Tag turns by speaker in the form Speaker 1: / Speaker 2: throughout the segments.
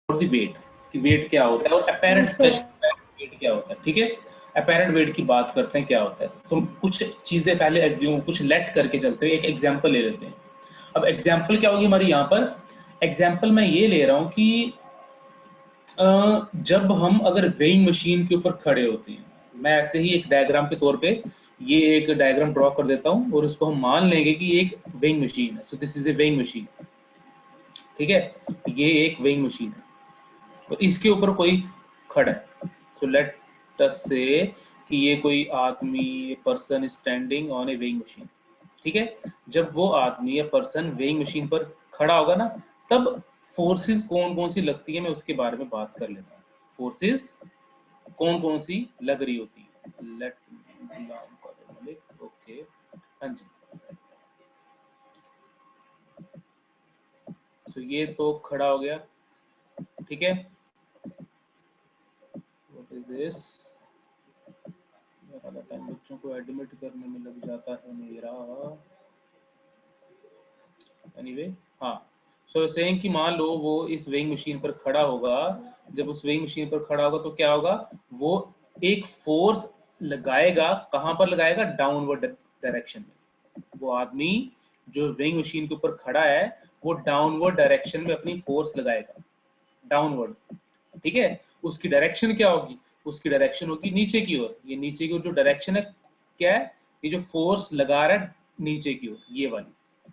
Speaker 1: The wait कि wait क्या होता है और अपेरेंट स्पेशल वेट क्या होता है। ठीक है, अपेरेंट वेट की बात करते हैं क्या होता है। तो कुछ चीजें पहले एज्यूम कुछ लेट करके चलते हैं, एक एग्जांपल ले लेते हैं। अब एग्जांपल क्या होगी हमारी यहाँ पर, एग्जांपल मैं ये ले रहा हूँ कि जब हम अगर वेइंग मशीन के ऊपर खड़े होते हैं, मैं ऐसे ही एक डायग्राम के तौर पे ये एक डायग्राम ड्रॉ कर देता हूँ और उसको हम मान लेंगे कि एक वेइंग मशीन है। So this is a weighing machine. ठीक है, ये एक वेइंग मशीन है और इसके ऊपर कोई खड़ा है। सो लेट अस से कि ये कोई आदमी person standing on A weighing machine. ठीक है, जब वो आदमी या पर्सन वेइंग मशीन पर खड़ा होगा ना, तब फोर्सेस कौन कौन सी लगती है मैं उसके बारे में बात कर लेता हूँ। फोर्सेस कौन कौन सी लग रही होती है। लेट ओके, हाँ जी। सो ये तो खड़ा हो गया। ठीक है, व्हाट इज दिस, मेरा टाइम बच्चों को एडमिट करने में लग जाता है मेरा। एनीवे, हाँ। सो सेइंग कि मान लो वो इस वेइंग मशीन पर खड़ा होगा। जब उस वेइंग मशीन पर खड़ा होगा तो क्या होगा, वो एक फोर्स लगाएगा। कहाँ पर लगाएगा, डाउनवर्ड डायरेक्शन में। वो आदमी जो वेइंग मशीन के ऊपर खड़ा है वो डाउनवर्ड डायरेक्शन में अपनी फोर्स लगाएगा, डाउनवर्ड। ठीक है, उसकी डायरेक्शन क्या होगी, उसकी डायरेक्शन होगी नीचे की ओर। ये नीचे की ओर जो डायरेक्शन है क्या है, ये जो फोर्स लगा रहा है नीचे की ओर, ये वाली।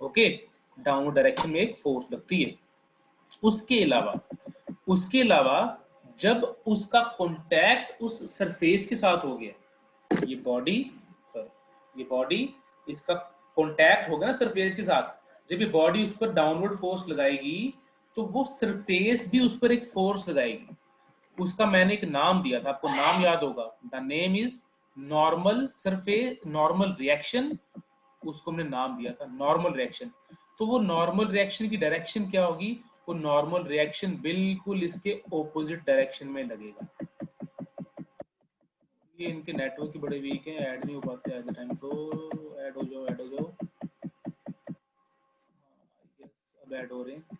Speaker 1: ओके, डाउनवर्ड डायरेक्शन में एक फोर्स लगती है। उसके अलावा जब उसका कांटेक्ट उस सरफेस के साथ हो गया, ये बॉडी, सॉरी ये बॉडी, इसका कांटेक्ट होगा ना सरफेस के साथ, जब ये बॉडी उस पर डाउनवर्ड फोर्स लगाएगी तो वो सरफेस भी उस पर एक फोर्स लगाएगी। उसका मैंने एक नाम दिया था, आपको नाम याद होगा। The name is normal surface, normal reaction. उसको हमने नाम दिया था नॉर्मल रिएक्शन। तो वो नॉर्मल रिएक्शन की डायरेक्शन क्या होगी, वो नॉर्मल रिएक्शन बिल्कुल इसके ऑपोजिट डायरेक्शन में लगेगा। ये इनके नेटवर्क की बड़े वीक हैं, ऐड नहीं हो पाते एट द टाइम। तो ऐड हो जाओ, ऐड हो जाओ। अब ऐड हो रहे हैं,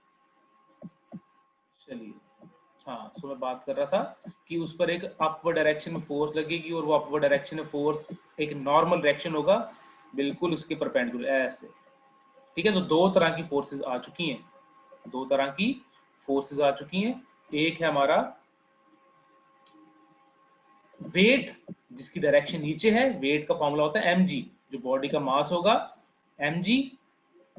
Speaker 1: चलिए। हाँ, सो मैं बात कर रहा था कि उस पर एक अपवर्ड डायरेक्शन में फोर्स लगेगी और वो अपवर्ड डायरेक्शन में फोर्स एक नॉर्मल रिएक्शन होगा बिल्कुल उसके परपेंडिकुलर ऐसे। ठीक है, तो दो तरह की फोर्सेस आ चुकी हैं, दो तरह की फोर्सेस आ चुकी हैं। एक है हमारा वेट जिसकी डायरेक्शन नीचे है, वेट का फॉर्मूला होता है mg, जो बॉडी का मास होगा mg।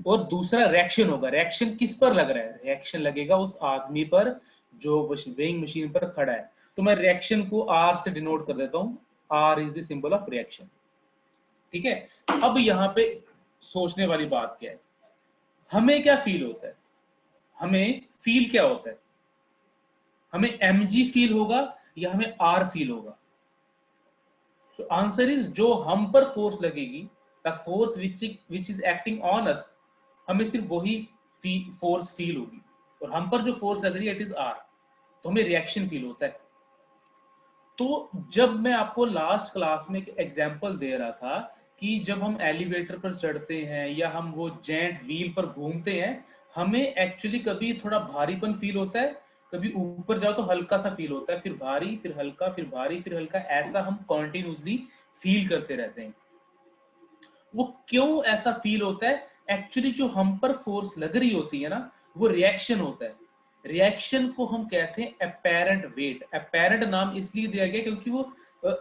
Speaker 1: और दूसरा रिएक्शन होगा, रिएक्शन किस पर लग रहा है, रिएक्शन लगेगा उस आदमी पर जो वेइंग मशीन पर खड़ा है। तो मैं रिएक्शन को r से डिनोट कर देता हूं, r is the symbol of reaction. ठीक है, अब यहाँ पे सोचने वाली बात क्या है, हमें क्या फील होता है, हमें फील क्या होता है, हमें mg फील होगा या हमें r फील होगा। So answer is जो हम पर फोर्स लगेगी, the force which is acting on us, हमें सिर्फ वही फोर्स फील होगी। और हम पर जो फोर्स लग रही है इट इज आर, तो हमें रिएक्शन फील होता है। तो जब मैं आपको लास्ट क्लास में एक एग्जांपल दे रहा था कि जब हम एलिवेटर पर चढ़ते हैं या हम वो जेंट व्हील पर घूमते हैं, हमें एक्चुअली कभी थोड़ा भारीपन फील होता है, कभी ऊपर जाओ तो हल्का सा फील होता है, फिर भारी, फिर हल्का, फिर भारी, फिर हल्का, ऐसा हम कॉन्टिन्यूसली फील करते रहते हैं। वो क्यों ऐसा फील होता है, एक्चुअली जो हम पर फोर्स लग रही होती है ना, वो रिएक्शन होता है। रिएक्शन को हम कहते हैं अपेरेंट वेट। अपेरेंट नाम इसलिए दिया गया क्योंकि वो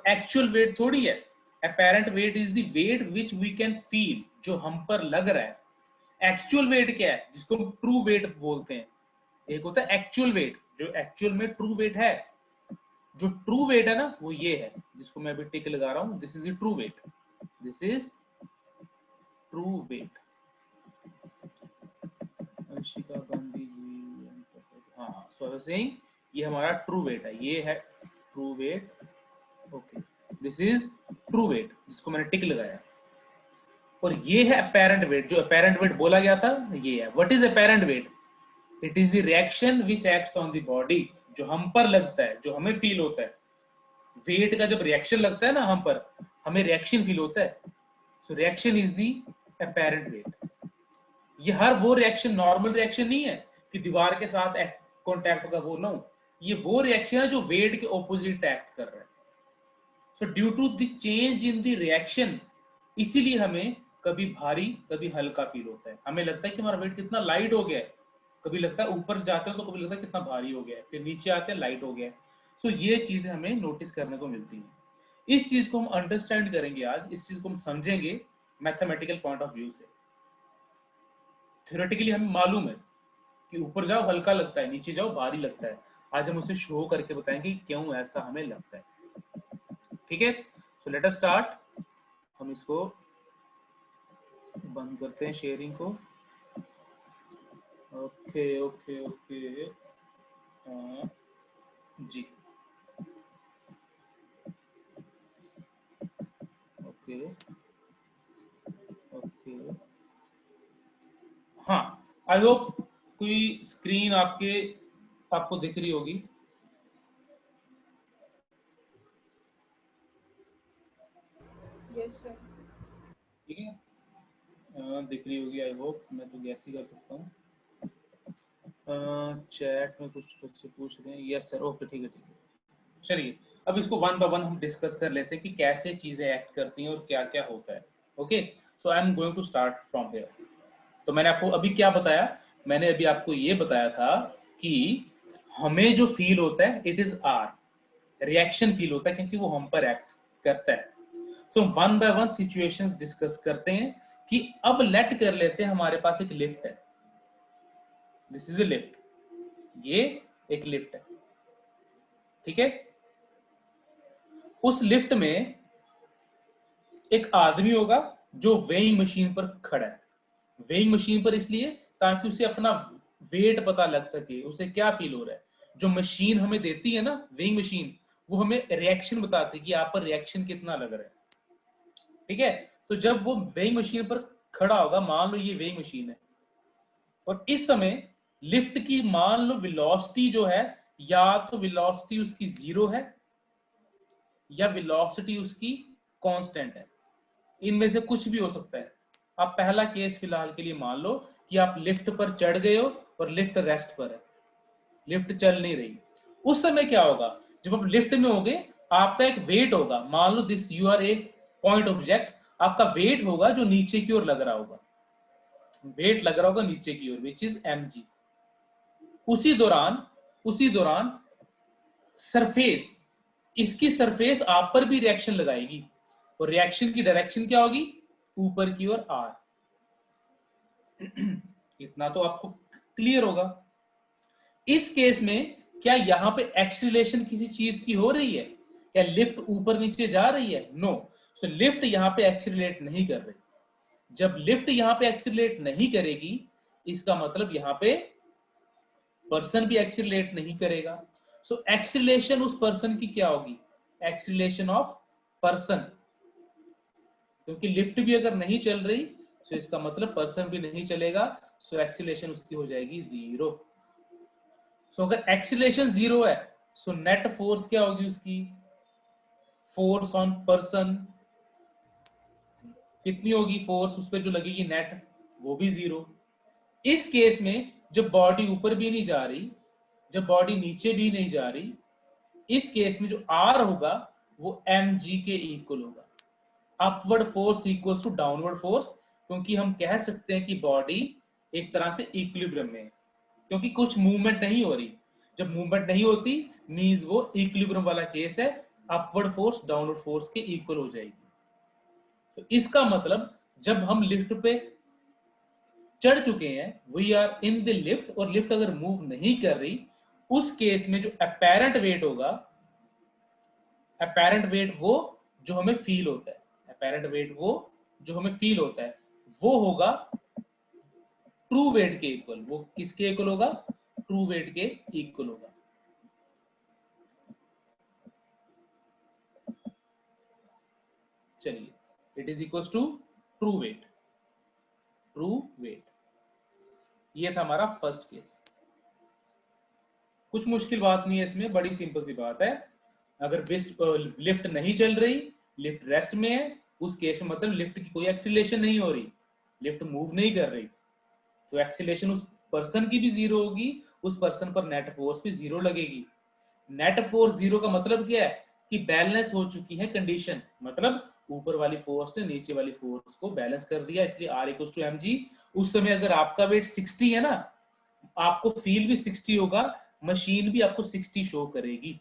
Speaker 1: एक्चुअल वेट थोड़ी है। Apparent weight is the weight which we can feel, जो हम पर लग रहा है। एक्चुअल वेट क्या है, जिसको हम ट्रू वेट बोलते हैं। एक होता है एक्चुअल वेट, जो एक्चुअल में ट्रू वेट है। जो ट्रू वेट है ना वो ये है, जिसको मैं अभी टिक लगा रहा हूं, this is the true weight, this is true weight. Anshika Gandhi ji, हाँ, सो सेइंग ये हमारा ट्रू वेट है, ये है true weight. Okay, this is true weight जिसको मैंने टिक लगाया। और ये है अपेरेंट वेट, जो अपेरेंट वेट बोला गया था ये है। What is apparent weight, it is the reaction which acts on the body, जो हम पर लगता है, जो हमें फील होता है। वेट का जब रिएक्शन लगता है ना हम पर, हमें रिएक्शन फील होता है। So reaction is the apparent wait. ये हर वो रिएक्शन नॉर्मल रिएक्शन नहीं है कि दीवार के साथ कॉन्टैक्ट का बोल रहा हूँ, ये वो रिएक्शन है जो वेट के ऑपोजिट एक्ट कर रहा है। So due to the change in the reaction, इसीलिए हमें कभी भारी कभी हल्का फील होता है। हमें लगता है कि हमारा वेट कितना लाइट हो गया है, कभी लगता है ऊपर जाते हो तो कभी लगता है कितना भारी हो गया है, फिर नीचे आते हैं लाइट हो गया है। सो ये चीजें हमें नोटिस करने को मिलती हैं। इस चीज को हम अंडरस्टैंड करेंगे आज, इस चीज को हम समझेंगे मैथमेटिकल पॉइंट ऑफ व्यू से। थ्योरेटिकली हमें मालूम है कि ऊपर जाओ हल्का लगता है, नीचे जाओ भारी लगता है। आज हम उसे शो करके बताएंगे क्यों ऐसा हमें लगता है। ठीक है, सो लेट अस स्टार्ट। हम इसको बंद करते हैं शेयरिंग को। ओके ओके ओके जी ओके ओके। हाँ, आई होप कोई स्क्रीन आपको दिख रही होगी।
Speaker 2: Yes sir.
Speaker 1: ठीक है, दिख रही होगी आई होप, मैं तो गैस ही कर सकता हूँ। चैट में कुछ बच्चे पूछ रहे हैं। यस सर, ओके ठीक है ठीक है। चलिए अब इसको वन बाय वन हम डिस्कस कर लेते हैं कि कैसे चीजें एक्ट करती हैं और क्या क्या होता है। Okay, so I am going to start from here. तो मैंने आपको अभी क्या बताया, मैंने अभी आपको ये बताया था कि हमें जो फील होता है it is our reaction feel होता है, क्योंकि वो हम पर एक्ट करता है। So one by one situations discuss करते हैं कि अब लेट कर लेते हैं हमारे पास एक लिफ्ट है। दिस इज ए लिफ्ट, ये एक लिफ्ट है। ठीक है, उस लिफ्ट में एक आदमी होगा जो वेइंग मशीन पर खड़ा है। वेइंग मशीन पर इसलिए ताकि उसे अपना वेट पता लग सके, उसे क्या फील हो रहा है। जो मशीन हमें देती है ना, वेइंग मशीन, वो हमें रिएक्शन बताती है कि आप पर रिएक्शन कितना लग रहा है। ठीक है, तो जब वो वेइंग मशीन पर खड़ा होगा, मान लो ये वेइंग मशीन है, और इस समय लिफ्ट की मान लो वेलोसिटी जो है, या तो वेलोसिटी उसकी 0 है या वेलोसिटी उसकी कांस्टेंट है। इनमें से कुछ भी हो सकता है। आप पहला केस फिलहाल के लिए मान लो कि आप लिफ्ट पर चढ़ गए हो और लिफ्ट रेस्ट पर है, लिफ्ट चल नहीं रही। उस समय क्या होगा, जब आप लिफ्ट में होगे, आपका एक वेट होगा, मान लो this you are a point object, आपका वेट होगा जो नीचे की ओर लग रहा होगा, वेट लग रहा होगा नीचे की ओर, विच इज mg। उसी दौरान सरफेस, इसकी सरफेस आप पर भी रिएक्शन लगाएगी, और रिएक्शन की डायरेक्शन क्या होगी, ऊपर की ओर आर। इतना तो आपको क्लियर होगा। इस केस में क्या यहां पे एक्सीलरेशन किसी चीज की हो रही है, क्या लिफ्ट ऊपर नीचे जा रही है? नो। सो लिफ्ट यहां पे एक्सीलरेट नहीं कर रही। जब लिफ्ट यहां पे एक्सीलरेट नहीं करेगी, इसका मतलब यहां पे पर्सन भी एक्सीलरेट नहीं करेगा। सो एक्सीलरेशन उस पर्सन की क्या होगी, एक्सीलरेशन ऑफ पर्सन, क्योंकि लिफ्ट भी अगर नहीं चल रही तो इसका मतलब पर्सन भी नहीं चलेगा। सो एक्सीलरेशन उसकी हो जाएगी 0। सो अगर एक्सीलरेशन 0 है, सो नेट फोर्स क्या होगी उसकी, फोर्स ऑन पर्सन कितनी होगी, फोर्स उस पर जो लगेगी नेट, वो भी 0। इस केस में जब बॉडी ऊपर भी नहीं जा रही, जब बॉडी नीचे भी नहीं जा रही, इस केस में जो आर होगा वो mg के इक्वल होगा। Upward force equals to downward force, क्योंकि हम कह सकते हैं कि बॉडी एक तरह से इक्विलिब्रियम में है, क्योंकि कुछ मूवमेंट नहीं हो रही। जब मूवमेंट नहीं होती मींस वो इक्विलिब्रियम वाला केस है, अपवर्ड फोर्स डाउनवर्ड फोर्स के इक्वल हो जाएगी। तो इसका मतलब जब हम लिफ्ट पे चढ़ चुके हैं, we are in the lift, और लिफ्ट अगर मूव नहीं कर रही, उस केस में जो अपेरेंट वेट होगा, अपेरेंट वेट वो जो हमें फील होता है, अपेरेंट वेट वो जो हमें फील होता है, वो होगा ट्रू वेट के इक्वल। वो किसके इक्वल होगा, ट्रू वेट के इक्वल होगा। चलिए, it is equal to true weight, true weight. ये था हमारा फर्स्ट केस। कुछ मुश्किल बात नहीं है इसमें, बड़ी सिंपल सी बात है। अगर लिफ्ट नहीं चल रही, लिफ्ट रेस्ट में है, उस केस में मतलब लिफ्ट की कोई एक्सीलरेशन नहीं हो रही, लिफ्ट मूव नहीं कर रही, तो एक्सीलरेशन उस पर्सन की भी 0 होगी उस पर्सन पर नेट फोर्स भी 0 लगेगी। नेट फोर्स 0 का मतलब क्या है कि बैलेंस हो चुकी है कंडीशन, मतलब ऊपर वाली फोर्स ने नीचे वाली फोर्स को बैलेंस कर दिया, इसलिए R इक्वल्स टू mg। उस समय अगर आपका वेट 60 है ना, आपको फील भी 60 होगा, मशीन भी आपको 60 शो करेगी।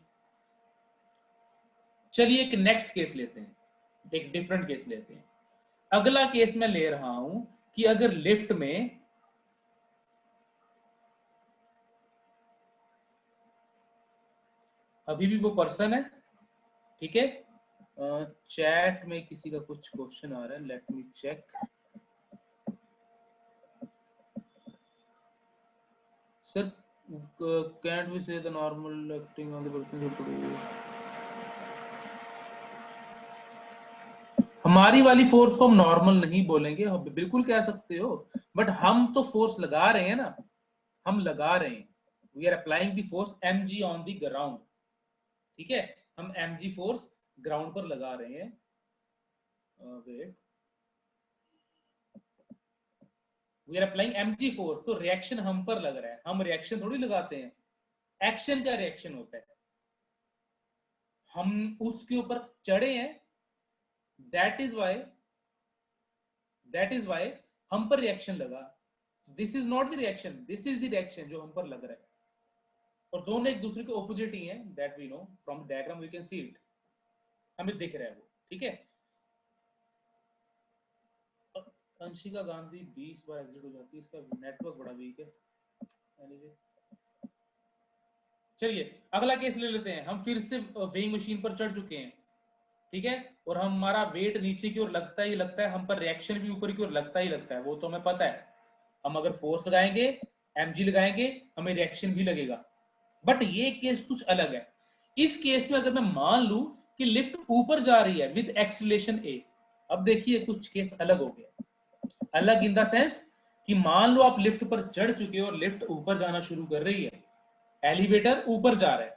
Speaker 1: चलिए एक नेक्स्ट केस लेते हैं, एक डिफरेंट केस लेते हैं। अगला केस मैं ले रहा हूं कि अगर लिफ्ट में अभी भी वो पर्सन है, ठीक है। चैट में किसी का कुछ क्वेश्चन आ रहा है, let me check. Sir can't we say the normal acting on the person. हमारी वाली फोर्स को हम नॉर्मल नहीं बोलेंगे, बिल्कुल कह सकते हो, बट हम तो फोर्स लगा रहे हैं ना, हम लगा रहे हैं, we are applying the force mg on the ground, ठीक है। हम mg फोर्स ग्राउंड पर लगा रहे हैं। Weight, we are applying mg force, तो रिएक्शन हम पर लग रहा है, हम रिएक्शन थोड़ी लगाते हैं, एक्शन का रिएक्शन होता है, हम उसके ऊपर चढ़े हैं, दैट इज वाई हम पर रिएक्शन लगा। This is not the reaction, this is the reaction जो हम पर लग रहा है, और दोनों एक दूसरे के ऑपोजिट ही हैं, that we know from diagram, we can see it, हमें दिख रहा है वो, ठीक है। अंशिका गांधी 20 बार एग्जिट हो जाती है, इसका नेटवर्क बड़ा वीक है। एनीवे चलिए अगला केस ले लेते हैं। हम फिर से वेइंग मशीन पर चढ़ चुके हैं, ठीक है, और हमारा वेट नीचे की ओर लगता ही लगता है, हम पर रिएक्शन भी ऊपर की ओर लगता ही लगता है, वो तो हमें पता है। हम अगर फोर्स लगाएंगे, mg लगाएंगे, हमें रिएक्शन भी लगेगा। बट ये केस कुछ अलग है। इस केस में अगर मैं मान लूं कि लिफ्ट ऊपर जा रही है विद एक्सीलरेशन a, अब देखिए कुछ केस अलग हो गया। अलग इन द सेंस कि मान लो आप लिफ्ट पर चढ़ चुके हो और लिफ्ट ऊपर जाना शुरू कर रही है, एलिवेटर ऊपर जा रहा है।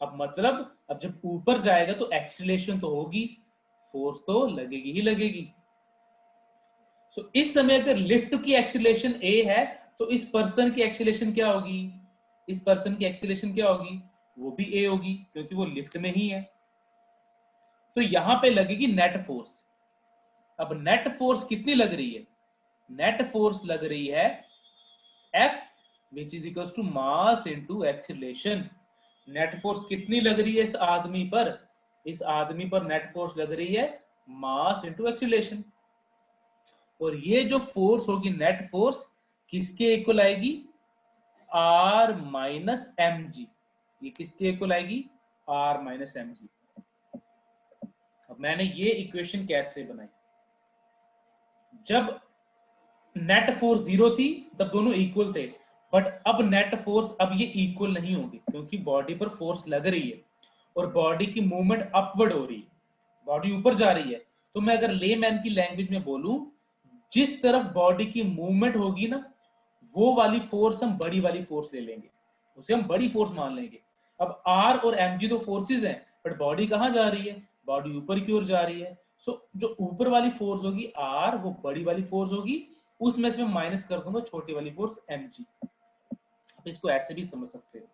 Speaker 1: अब मतलब अब जब ऊपर जाएगा तो एक्सीलरेशन तो होगी, फोर्स तो लगेगी ही लगेगी। सो इस समय अगर लिफ्ट की एक्सीलरेशन a है, तो इस पर्सन की एक्सीलरेशन क्या होगी, इस पर्सन की एक्सीलरेशन क्या होगी, वो भी a होगी, क्योंकि वो लिफ्ट में ही है। तो यहां पे लगेगी नेट फोर्स। अब नेट फोर्स कितनी लग रही है, नेट फोर्स लग रही है F which is equals to mass into acceleration। Net force कितनी लग रही है इस आदमी पर, इस आदमी पर नेट फोर्स लग रही है मास इंटू एक्सीलरेशन। और ये जो फोर्स होगी नेट फोर्स किसके इक्वल आएगी, R माइनस एम जी। ये किसके इक्वल आएगी, R माइनस एम जी। अब मैंने ये इक्वेशन कैसे बनाई, जब नेट फोर्स 0 थी तब दोनों इक्वल थे, बट अब नेट फोर्स अब ये इक्वल नहीं होगी, क्योंकि बॉडी पर फोर्स लग रही है और बॉडी की मूवमेंट अपवर्ड हो रही है, बॉडी ऊपर जा रही है। तो मैं अगर लेमैन की लैंग्वेज में बोलूं, जिस तरफ बॉडी की मूवमेंट होगी ना, वो वाली फोर्स हम बड़ी वाली फोर्स ले लेंगे, उसे हम बड़ी फोर्स मान लेंगे। अब आर और एम जी तो फोर्सेज हैं, बट बॉडी कहाँ जा रही है, बॉडी ऊपर की ओर जा रही है। सो जो ऊपर वाली फोर्स होगी आर, वो बड़ी वाली फोर्स होगी, उसमें से मैं माइनस कर दूंगा छोटी वाली फोर्स एम जी। आप इसको ऐसे भी समझ सकते हो।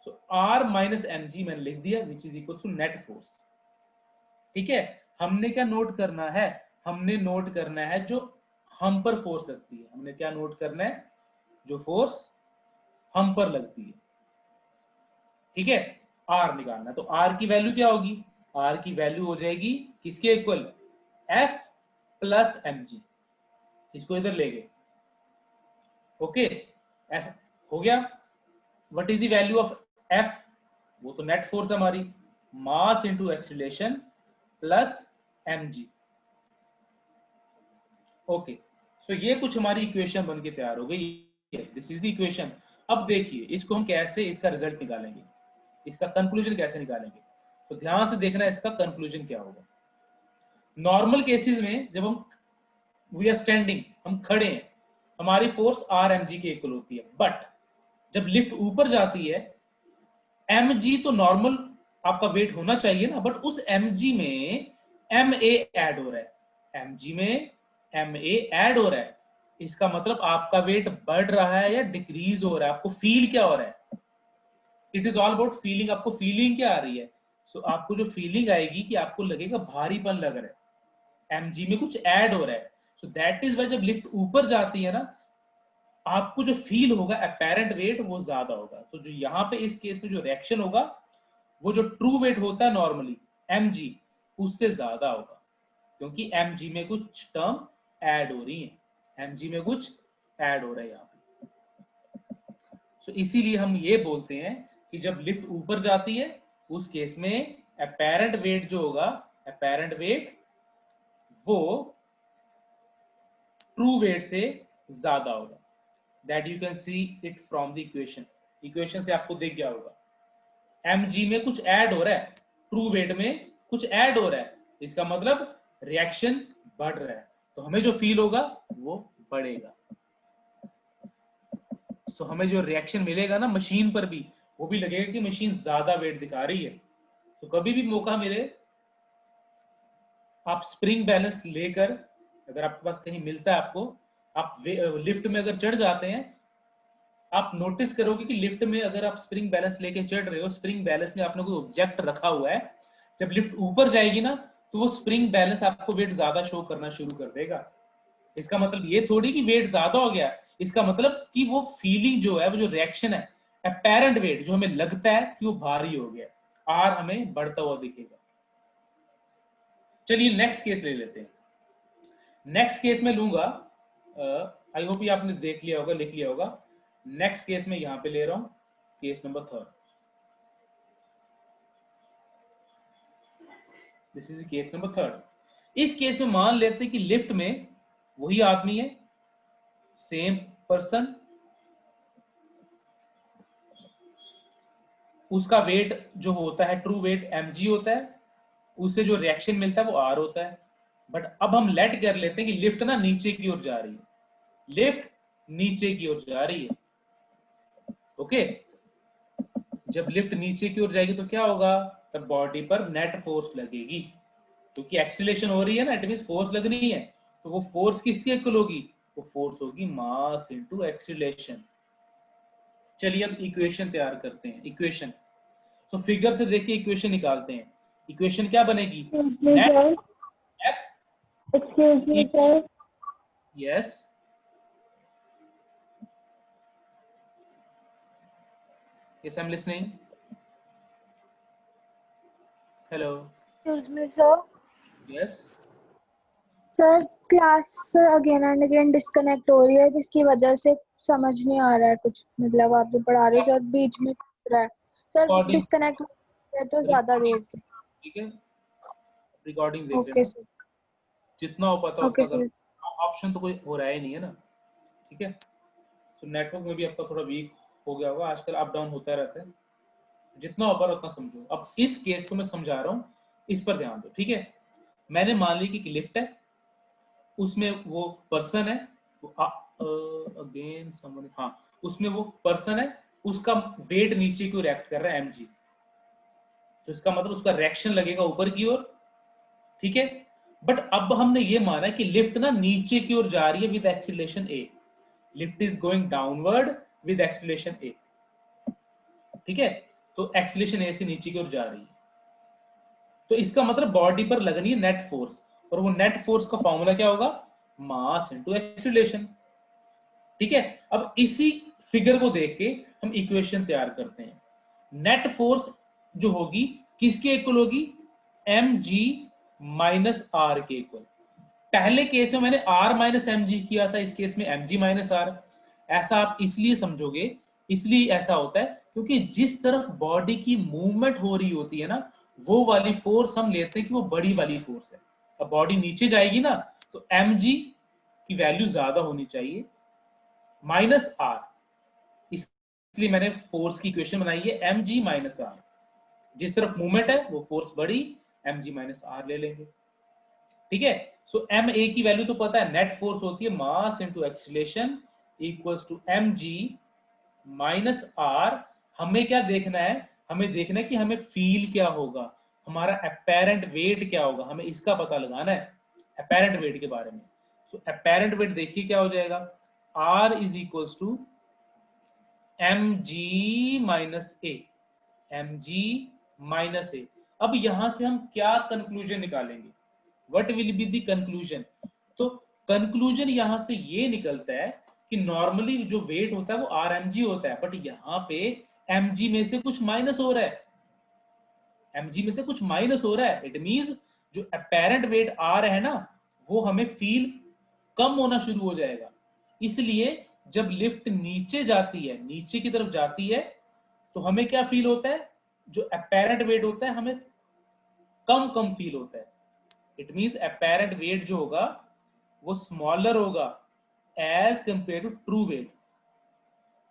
Speaker 1: So R minus M G मैंने लिख दिया, which is equal to net force, ठीक है। हमने क्या नोट करना है, हमने नोट करना है जो हम पर फोर्स लगती है, हमने क्या नोट करना है, जो फोर्स हम पर लगती है, ठीक है। आर निकालना, तो आर की वैल्यू क्या होगी, आर की वैल्यू हो जाएगी किसके equal, F plus M G. इसको इधर ले गए, ओके, ऐसा हो गया। What is the value of F, वो तो नेट फोर्स हमारी, mass into acceleration plus M G. Okay, so ये कुछ हमारी इक्वेशन बन के तैयार हो गई, दिस इज द इक्वेशन। अब देखिए इसको हम कैसे इसका रिजल्ट निकालेंगे, इसका कंक्लूजन कैसे निकालेंगे, तो ध्यान से देखना इसका कंक्लूजन क्या होगा। नॉर्मल केसेस में जब हम वी आर स्टैंडिंग, हम खड़े हैं, हमारी फोर्स आर एम जी के इक्वल होती है, बट जब लिफ्ट ऊपर जाती है, एम जी तो नॉर्मल आपका वेट होना चाहिए ना, बट उस एम जी में एम ए ऐड हो रहा है, एम जी में एम ए ऐड हो रहा है, इसका मतलब आपका वेट बढ़ रहा है या डिक्रीज हो रहा है, आपको फील क्या हो रहा है। It is all about feeling. आपको फीलिंग क्या आ रही है? सो आपको जो फीलिंग आएगी कि आपको लगेगा भारीपन लग रहा है, एमजी में कुछ ऐड हो रहा है। सो दैट इज वाई जब लिफ्ट ऊपर जाती है ना, आपको जो फील होगा अपेरेंट वेट वो ज्यादा होगा। तो जो यहाँ पे इस केस में जो रिएक्शन होगा वो जो ट्रू वेट होता है नॉर्मली एमजी, उससे ज्यादा होगा, क्योंकि एमजी में कुछ टर्म ऐड हो रही है, एमजी में कुछ ऐड हो रहा है यहाँ पे। सो इसीलिए हम ये बोलते हैं कि जब लिफ्ट ऊपर जाती है उस केस में अपेरेंट वेट जो होगा, अपेरेंट वेट वो ट्रू वेट से ज्यादा होगा। That you can see it from the equation. Equation से आपको दिख गया होगा mg में कुछ ऐड हो रहा है, ट्रू वेट में कुछ ऐड हो रहा है, इसका मतलब रिएक्शन बढ़ रहा है, तो हमें जो फील होगा वो बढ़ेगा। सो हमें जो रिएक्शन मिलेगा ना मशीन पर भी, वो भी लगेगा कि मशीन ज्यादा वेट दिखा रही है। तो कभी भी मौका मिले आप स्प्रिंग बैलेंस लेकर, अगर आपके पास कहीं मिलता है आपको, आप लिफ्ट में अगर चढ़ जाते हैं, आप नोटिस करोगे कि लिफ्ट में अगर आप स्प्रिंग बैलेंस लेके चढ़ रहे हो, स्प्रिंग बैलेंस में आपने कोई ऑब्जेक्ट रखा हुआ है, जब लिफ्ट ऊपर जाएगी ना तो वो स्प्रिंग बैलेंस आपको वेट ज्यादा शो करना शुरू कर देगा। इसका मतलब ये थोड़ी कि वेट ज्यादा हो गया, इसका मतलब कि वो फीलिंग जो है, वो जो रिएक्शन है, अपेरेंट वेट जो हमें लगता है कि वो भारी हो गया, आर हमें बढ़ता हुआ दिखेगा। चलिए नेक्स्ट केस ले लेते हैं। नेक्स्ट केस में लूंगा, आई होप ये आपने देख लिया होगा, लिख लिया होगा। नेक्स्ट केस में यहां पे ले रहा हूं, case number 3। This is case number 3। इस केस में मान लेते हैं कि लिफ्ट में वही आदमी है, सेम पर्सन, उसका वेट जो होता है ट्रू वेट mg होता है, उससे जो रिएक्शन मिलता है वो r होता है। बट अब हम लेट कर लेते हैं कि लिफ्ट ना नीचे की ओर जा रही है, लिफ्ट नीचे की ओर जा रही है। ओके, जब लिफ्ट नीचे की ओर जाएगी तो क्या होगा, तब बॉडी पर नेट फोर्स लगेगी, क्योंकि एक्सीलरेशन हो रही है ना, इट मींस फोर्स लग रही है। तो वो फोर्स किसकी इक्वल होगी, वो फोर्स होगी मास इनटू एक्सीलरेशन। चलिए अब इक्वेशन तैयार करते हैं। इक्वेशन, तो फिगर से देखिए इक्वेशन निकालते हैं। इक्वेशन क्या बनेगी, net F,
Speaker 3: Excuse me, sir.
Speaker 1: Yes, yes I am listening, hello,
Speaker 3: Excuse me, sir.
Speaker 1: Yes.
Speaker 3: Sir class again and again disconnect हो रही है, जिसकी वजह से समझ नहीं आ रहा है कुछ, मतलब आप जो पढ़ा रहे हो सर बीच में टूट रहा है। सर
Speaker 1: रिकॉर्डिंग,
Speaker 3: डिस्कनेक्ट हो रहा है तो ज्यादा देर के।
Speaker 1: ठीक है, रिकॉर्डिंग देख
Speaker 3: ओके
Speaker 1: लेना,
Speaker 3: सर।
Speaker 1: जितना हो पाता
Speaker 3: ओके
Speaker 1: उतना कर।
Speaker 3: सर।
Speaker 1: ऑप्शन तो कोई हो रहा ही नहीं है ना, ठीक है। तो नेटवर्क में भी आपका थोड़ा वीक हो गया होगा, आजकल अप डाउन होता रहता है, जितना हो पाए उतना समझो। अब इस केस को मैं समझा रहा हूँ, इस पर ध्यान दो, ठीक है। मैंने मान ली कि लिफ्ट है, उसमें वो पर्सन है, अगेन समवन, हाँ, उसमें वो पर्सन है, उसका वेट नीचे क्यों रिएक्ट कर रहा है mg, तो इसका मतलब उसका रिएक्शन लगेगा ऊपर की ओर, ठीक है। बट अब हमने ये माना कि लिफ्ट ना नीचे की ओर जा रही है with acceleration a, lift is going downward with acceleration a, ठीक है। तो एक्सीलरेशन a से नीचे की ओर जा रही है, तो इसका मतलब बॉडी पर लगनी है नेट फोर्स, और वो नेट फोर्स का फॉर्मूला क्या होगा, मास इनटू एक्सीलरेशन, ठीक है। अब इसी फिगर को देख के हम इक्वेशन तैयार करते हैं। नेट फोर्स जो होगी किसके इक्वल होगी, mg माइनस आर के इक्वल। पहले केस में मैंने r माइनस एम किया था, इस केस में mg माइनस आर। ऐसा आप इसलिए समझोगे, इसलिए ऐसा होता है क्योंकि जिस तरफ बॉडी की मूवमेंट हो रही होती है ना, वो वाली फोर्स हम लेते हैं कि वो बड़ी वाली फोर्स है। अब बॉडी नीचे जाएगी ना, तो mg की वैल्यू ज्यादा होनी चाहिए माइनस आर, इसलिए मैंने फोर्स की इक्वेशन बनाई है mg माइनस आर। जिस तरफ मूवमेंट है वो फोर्स बड़ी, mg माइनस आर ले लेंगे, ठीक है। सो एम ए की वैल्यू तो पता है, नेट फोर्स होती है mass into acceleration equals to mg minus R. हमें क्या देखना है, हमें देखना है कि हमें फील क्या होगा, हमारा अपेरेंट वेट क्या होगा, हमें इसका पता लगाना है, अपेरेंट वेट के बारे में। सो अपेरेंट वेट देखिए क्या हो जाएगा, R is equals to mg minus A, mg minus A. अब यहां से हम क्या कंक्लूजन निकालेंगे, what will be the conclusion? तो कंक्लूजन यहां से ये निकलता है कि नॉर्मली जो वेट होता है वो RmG होता है, बट यहां पे mg में से कुछ माइनस हो रहा है, mg में से कुछ माइनस हो रहा है। इट मींस जो अपेरेंट वेट R है ना, वो हमें फील कम होना शुरू हो जाएगा। इसलिए जब लिफ्ट नीचे जाती है, नीचे की तरफ जाती है, तो हमें क्या फील होता है, जो अपेरेंट वेट होता है हमें कम कम फील होता है। इट मींस अपेरेंट वेट जो होगा वो स्मॉलर होगा as compare to true weight.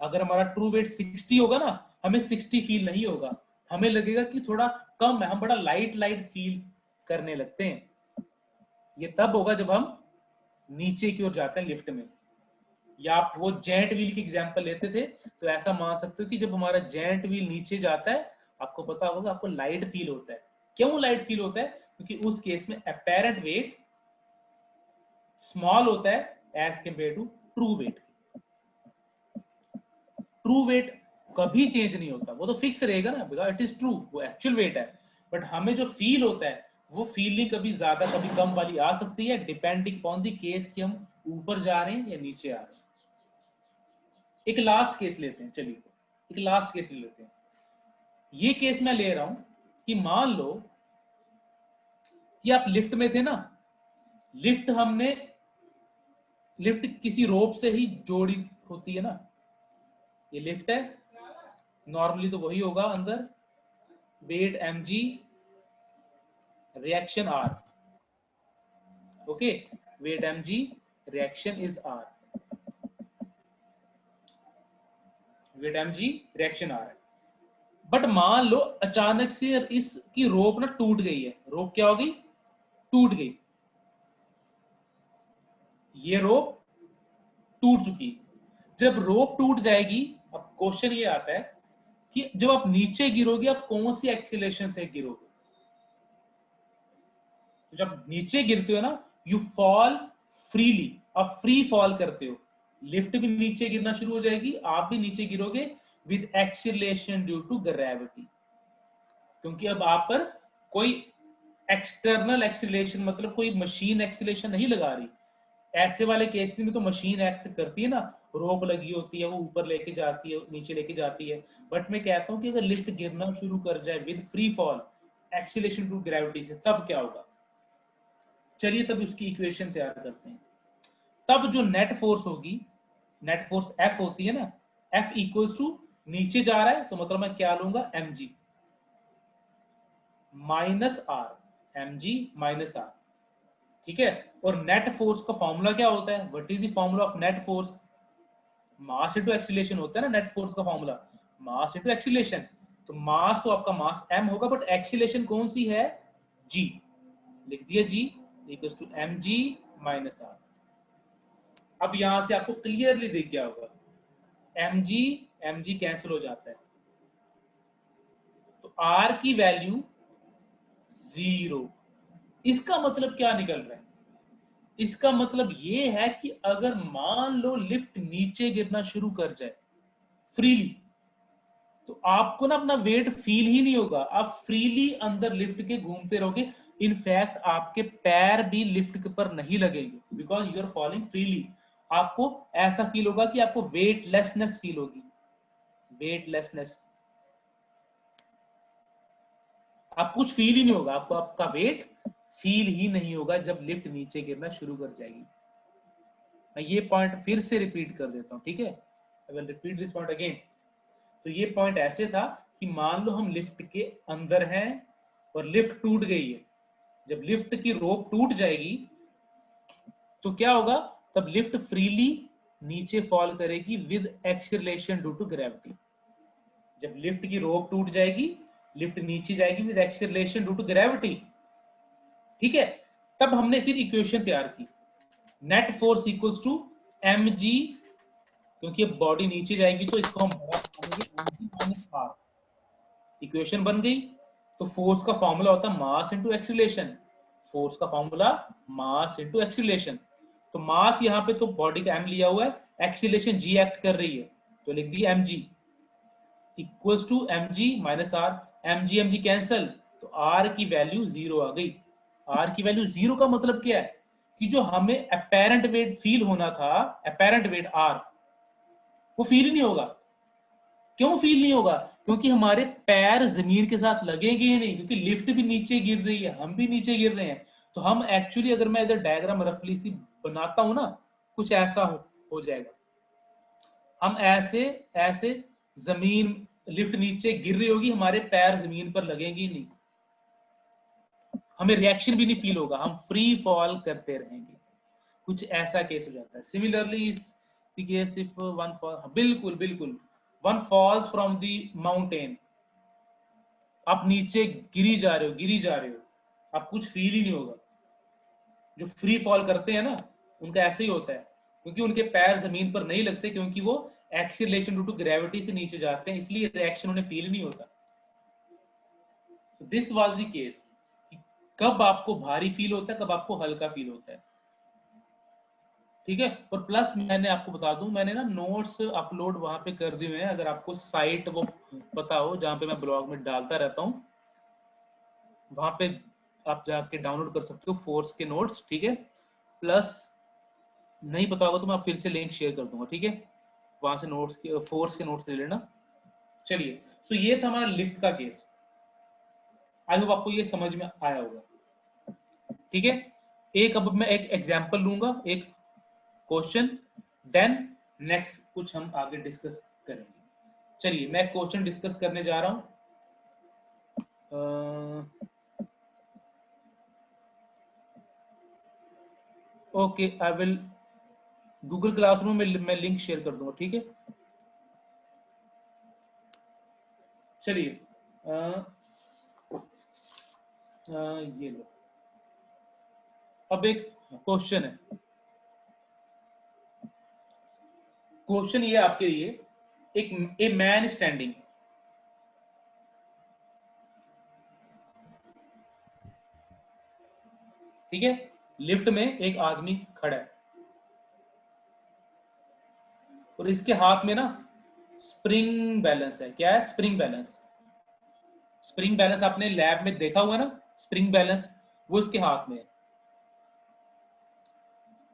Speaker 1: अगर हमारा ट्रू वेट 60 होगा ना, हमें 60 फील नहीं होगा, हमें लगेगा कि थोड़ा कम है, हम बड़ा लाइट लाइट फील करने लगते हैं। ये तब होगा जब हम नीचे की ओर जाते हैं लिफ्ट में। या आप वो जेंट व्हील की एग्जांपल लेते थे, तो ऐसा मान सकते हो कि जब हमारा जेंट व्हील नीचे जाता है, आपको पता होगा आपको लाइट फील होता है। क्यों लाइट फील होता है? क्योंकि उस केस में अपेरेंट वेट स्मॉल होता है as compare to true weight. True weight कभी चेंज नहीं होता, वो तो फिक्स रहेगा ना, बिकॉज इट इज ट्रू, वो एक्चुअल वेट है। बट हमें जो फील होता है वो फीलिंग कभी ज्यादा कभी कम वाली आ सकती है, डिपेंडिंग अपॉन द केस कि हम ऊपर जा रहे हैं या नीचे आ रहे हैं। एक लास्ट केस लेते हैं, चलिए एक लास्ट केस ले लेते हैं। ये केस मैं ले रहा हूं कि मान लो कि आप लिफ्ट में थे ना, लिफ्ट किसी रोप से ही जोड़ी होती है ना, ये लिफ्ट है, नॉर्मली तो वही होगा अंदर, weight mg, reaction R, okay, weight mg, reaction is R, weight mg, reaction R है। बट मान लो अचानक से इसकी रोप ना टूट गई है, रोप क्या होगी, टूट गई, ये रोप टूट चुकी। जब रोप टूट जाएगी, अब क्वेश्चन ये आता है कि जब आप नीचे गिरोगे आप कौन सी एक्सीलरेशन से गिरोगे? तो जब नीचे गिरते हो ना, यू फॉल फ्रीली, आप फ्री फॉल करते हो, लिफ्ट भी नीचे गिरना शुरू हो जाएगी, आप भी नीचे गिरोगे with acceleration due to gravity. क्योंकि अब आप पर कोई एक्सटर्नल एक्सीलरेशन, मतलब कोई मशीन एक्सीलरेशन नहीं लगा रही। ऐसे वाले केस में तो मशीन एक्ट करती है ना, रोप लगी होती है, वो ऊपर लेके जाती है, नीचे लेके जाती है। बट मैं कहता हूं कि अगर लिफ्ट गिरना शुरू कर जाए with free fall, acceleration to gravity से, तब क्या होगा? चलिए तब उसकी इक्वेशन तैयार करते हैं। तब जो नेट फोर्स होगी, नेट फोर्स F होती है ना, F इक्वल्स टू, नीचे जा रहा है तो मतलब मैं क्या लूंगा, mg minus R, mg minus R, ठीक है। और नेट फोर्स का फॉर्मूला क्या होता है, what is the formula of net force? Mass into acceleration होता है ना नेट फोर्स का फॉर्मूला, मास इनटू एक्सीलरेशन। तो मास तो आपका मास m होगा, बट एक्सीलरेशन कौन सी है, g, लिख दिया g equals to mg minus R। अब यहां से आपको क्लियरली दिख गया होगा, mg कैंसिल हो जाता है, तो R की वैल्यू 0। इसका मतलब क्या निकल रहा है? इसका मतलब ये है कि अगर मान लो लिफ्ट नीचे गिरना शुरू कर जाए फ्रीली, तो आपको ना अपना वेट फील ही नहीं होगा, आप फ्रीली अंदर लिफ्ट के घूमते रहोगे। इनफैक्ट आपके पैर भी लिफ्ट पर नहीं लगेंगे, because you are falling freely. आपको ऐसा फील होगा कि आपको वेटलेसनेस फील होगी, वेटलेसनेस, आप कुछ फील ही नहीं होगा, आपको आपका वेट फील ही नहीं होगा जब लिफ्ट नीचे गिरना शुरू कर जाएगी। मैं ये पॉइंट फिर से रिपीट कर देता हूं, ठीक है, I will repeat this point again. तो ये पॉइंट ऐसे था कि मान लो हम लिफ्ट के अंदर हैं और लिफ्ट टूट गई है, जब लिफ्ट की रोप टूट जाएगी तो क्या होगा, तब लिफ्ट फ्रीली नीचे फॉल करेगी with acceleration due to gravity. जब लिफ्ट की रोप टूट जाएगी, लिफ्ट नीचे जाएगी with acceleration due to gravity, ठीक है। तब हमने फिर इक्वेशन तैयार की, net force equals to mg, क्योंकि अब बॉडी नीचे जाएगी तो इसको हम mg-r, इक्वेशन बन गई। तो फोर्स का फॉर्मूला होता है मास इनटू एक्सीलरेशन, फोर्स का फॉर्मूला मास इनटू एक्सीलरेशन। तो मास यहाँ पे तो बॉडी का m लिया हुआ है, एक्सीलरेशन g एक्ट कर रही है, तो लिख दिया mg equals to mg minus r, mg cancel, तो r की वैल्यू 0 आ गई। r की वैल्यू 0 का मतलब क्या है कि जो हमें अपेरेंट वेट फील होना था, अपेरेंट वेट r, वो फील ही नहीं होगा। क्यों फील नहीं होगा? क्योंकि हमारे पैर जमीन के साथ लगेंगे ही नहीं, क्योंकि लिफ्ट भी नीचे गिर रही है, हम भी नीचे गिर रहे हैं। तो हम एक्चुअली, अगर मैं इधर डायग्राम रफली सी बनाता हूं ना, कुछ ऐसा हो जाएगा। हम ऐसे ऐसे जमीन, लिफ्ट नीचे गिर रही होगी, हमारे पैर जमीन पर लगेंगे ही नहीं, हमें रिएक्शन भी नहीं फील होगा, हम फ्री फॉल करते रहेंगे। कुछ ऐसा केस हो जाता है। Similarly case if one fall, बिल्कुल बिल्कुल, one falls from the mountain, आप नीचे गिरी जा रहे हो, आप कुछ फील ही नहीं होगा। जो फ्री फॉल करते हैं ना, उनका ऐसे ही होता है, क्योंकि उनके पैर जमीन पर नहीं लगते, क्योंकि वो एक्सीलरेशन ड्यू टू ग्रेविटी से नीचे जाते हैं, इसलिए रिएक्शन उन्हें फील नहीं होता। दिस वाज द केस, कब आपको भारी फील होता है, कब आपको हल्का फील होता है। ठीक है। और प्लस मैंने आपको बता दूं, मैंने ना नोट्स अपलोड वहां पे कर दिए हैं, अगर आपको साइट वो पता हो जहां पे मैं ब्लॉग में डालता रहता हूं, वहां पे आप जाके डाउनलोड कर सकते हो फोर्स के नोट्स। ठीक है। प्लस नहीं पता होगा तो मैं फिर से लिंक शेयर कर दूंगा। ठीक है, वहां से नोट्स के, फोर्स के नोट्स ले लेना। चलिए, सो ये था हमारा लिफ्ट का केस। आई होप आपको ये समझ में आया होगा। ठीक है। एक अब मैं एक एग्जांपल लूंगा, एक क्वेश्चन, देन नेक्स्ट कुछ हम आगे डिस्कस करेंगे। चलिए, मैं क्वेश्चन डिस्कस करने जा रहा हूं। Okay, I will Google classroom में मैं लिंक शेयर कर दूंगा। ठीक है। चलिए, ये लो, अब एक क्वेश्चन है। क्वेश्चन ये आपके लिए, एक ए मैन स्टैंडिंग, ठीक है, लिफ्ट में एक आदमी खड़ा है और इसके हाथ में ना स्प्रिंग बैलेंस है। क्या है? Spring balance. स्प्रिंग बैलेंस आपने लैब में देखा हुआ ना, स्प्रिंग बैलेंस, वो इसके हाथ में है।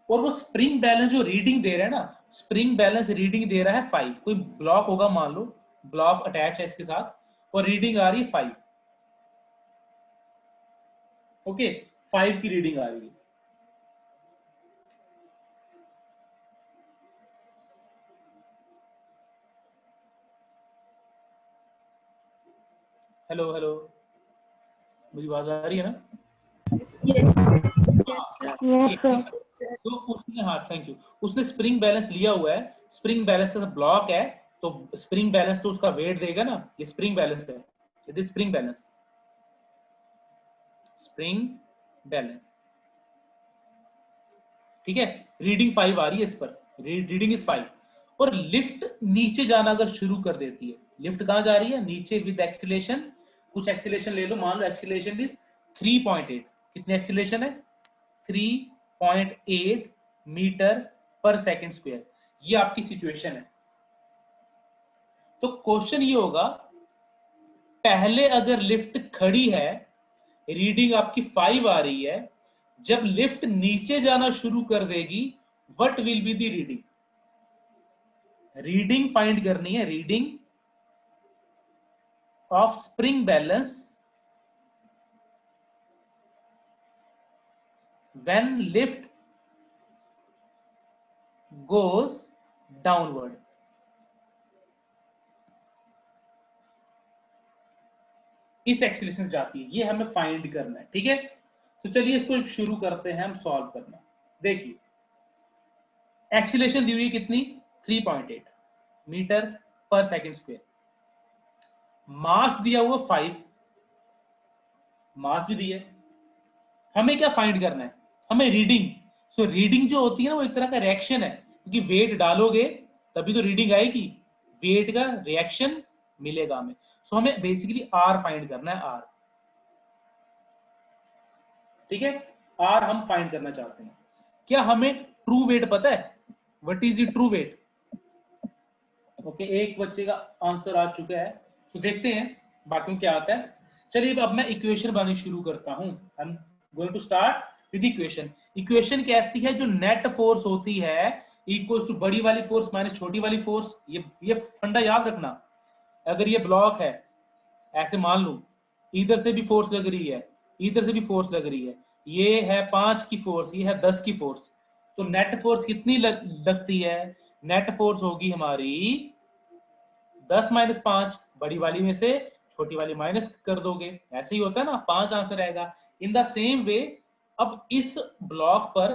Speaker 1: और वो स्प्रिंग बैलेंस जो रीडिंग दे रहा है ना, स्प्रिंग बैलेंस रीडिंग दे रहा है 5। कोई ब्लॉक होगा, मान लो ब्लॉक अटैच है इसके साथ, और रीडिंग आ रही है 5। ओके, 5 की रीडिंग आ रही है। हेलो हेलो, मेरी आवाज आ रही है ना? तो उसने, हाँ थैंक यू, उसने स्प्रिंग बैलेंस लिया हुआ है, स्प्रिंग बैलेंस का ब्लॉक है, तो स्प्रिंग बैलेंस तो उसका वेट देगा ना, ये स्प्रिंग बैलेंस है, it is spring balance, spring balance. ठीक है, रीडिंग 5 आ रही है इस पर, रीडिंग इज 5। और लिफ्ट नीचे जाना अगर शुरू कर देती है, लिफ्ट कहां जा रही है? नीचे, विद एक्सीलरेशन। कुछ एक्सीलरेशन ले लो, मान लो एक्सीलरेशन इज 3.8। कितनी एक्सीलरेशन है? 3.8 मीटर पर सेकंड स्क्वायर। ये आपकी सिचुएशन है। तो क्वेश्चन ये होगा, पहले अगर लिफ्ट खड़ी है, रीडिंग आपकी 5 आ रही है, जब लिफ्ट नीचे जाना शुरू कर देगी, what will be the reading? Reading find करनी है, reading of spring balance when lift goes downward। इस एक्सीलरेशन जाती है, ये हमें फाइंड करना है। ठीक है, तो चलिए इसको शुरू करते हैं हम सॉल्व करना। देखिए, एक्सीलरेशन दी हुई कितनी? 3.8 मीटर पर सेकंड स्क्वायर। मास दिया हुआ 5, मास भी दिया है। हमें क्या फाइंड करना है? हमें रीडिंग। सो रीडिंग जो होती है ना, वो एक तरह का रिएक्शन है, क्योंकि वेट डालोगे तभी तो रीडिंग आएगी, वेट का रिएक्शन मिलेगा हमें। सो हमें बेसिकली आर फाइंड करना है, आर। ठीक है, आर हम फाइंड करना चाहते हैं। क्या हमें ट्रू वेट पता है? What is the true weight? Okay, एक बच्चे का आंसर आ चुका है। तो देखते हैं बाकी क्या आता है। चलिए अब मैं इक्वेशन बनानी शुरू करता हूं। I am going to start with equation. Equation कहती है जो नेट फोर्स होती है इक्वल्स टू बड़ी वाली फोर्स माइनस छोटी वाली फोर्स। ये फंडा याद रखना। अगर ये ब्लॉक है, ऐसे मान लूं इधर से भी फोर्स लग रही है, इधर से भी फोर्स लग रही है, ये है 5 की फोर्स, ये है 10 की फोर्स, तो नेट फोर्स कितनी लगती है? नेट फोर्स होगी हमारी 10 माइनस 5, बड़ी वाली में से छोटी वाली माइनस कर दोगे, ऐसे ही होता है ना, 5 आंसर आएगा। इन द सेम वे अब इस ब्लॉक पर